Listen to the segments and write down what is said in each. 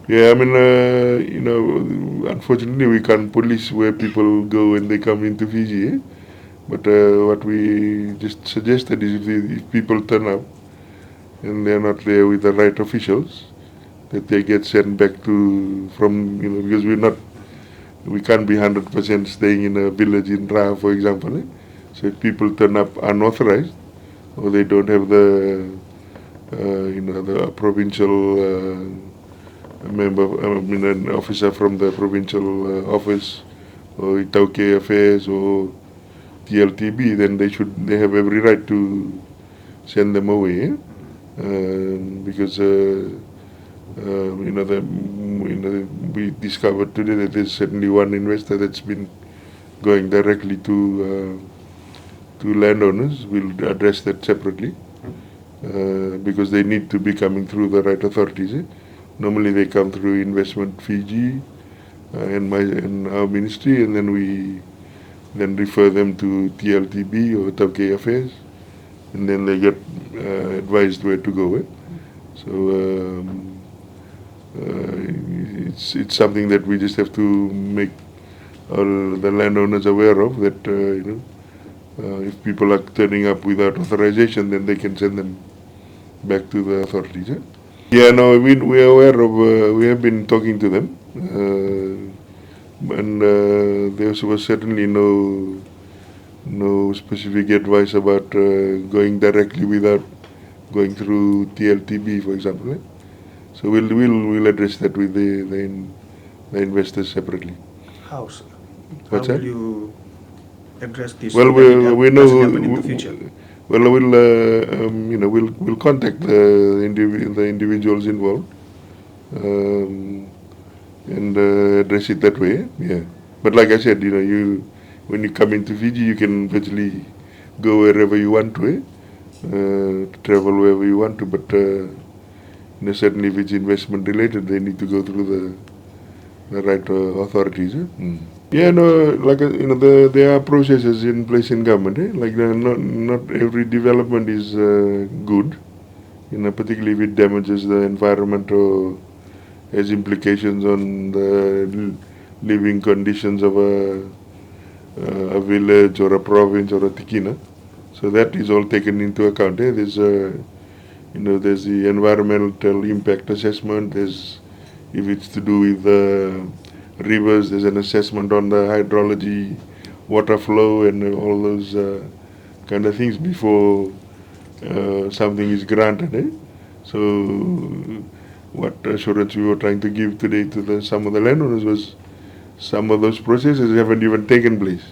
Yeah, I mean, unfortunately, we can't police where people go when they come into Fiji. But what we just suggested is if people turn up and they're not there with the right officials, that they get sent back to because we can't be 100% staying in a village in Ra, for example. So if people turn up unauthorized or they don't have the provincial member, an officer from the provincial office or iTaukei affairs or TLTB, then they have every right to send them away, because we discovered today that there's certainly one investor that's been going directly to landowners. We'll address that separately, because they need to be coming through the right authorities. Normally they come through Investment Fiji and our ministry, and then we refer them to TLTB or Taukei Affairs, and then they get advised where to go. So it's something that we just have to make all the landowners aware of, that if people are turning up without authorization, then they can send them back to the authorities. Yeah, no, we are aware of, we have been talking to them, and there was certainly no specific advice about going directly without going through TLTB, for example. So we'll address that with the investors separately. How, sir? What's How that? will you address this? Well, so we that it know. doesn't happen in the future? Well, we'll contact the individuals involved, and address it that way. Yeah. But like I said, when you come into Fiji, you can virtually go wherever you want to, travel wherever you want to. But certainly, if it's investment related, they need to go through the right authorities. Yeah, no, like there are processes in place in government. Like not every development is good. Particularly if it damages the environment or has implications on the living conditions of a village or a province or a tikina. So that is all taken into account. There's there's the environmental impact assessment. There's, if it's to do with rivers, there's an assessment on the hydrology, water flow, and all those kind of things before something is granted. So what assurance we were trying to give today to some of the landowners was some of those processes haven't even taken place.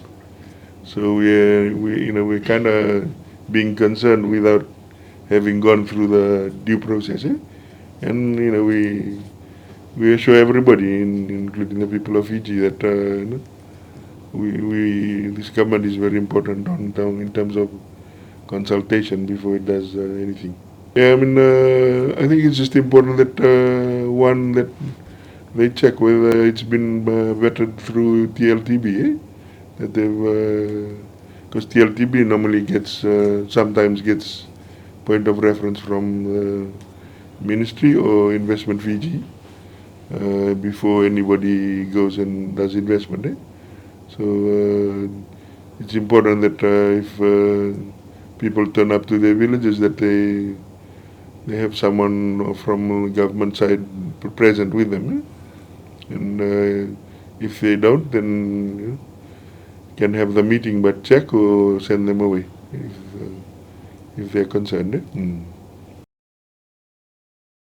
So we're kind of being concerned without having gone through the due process. And we assure everybody, including the people of Fiji, that this government is very important in terms of consultation before it does anything. Yeah, I think it's just important that that they check whether it's been vetted through TLTB, that they've, because TLTB normally sometimes gets point of reference from the ministry or Investment Fiji before anybody goes and does investment. So it's important that if people turn up to their villages, that they have someone from government side present with them. And if they don't, then can have the meeting but check or send them away if they're concerned.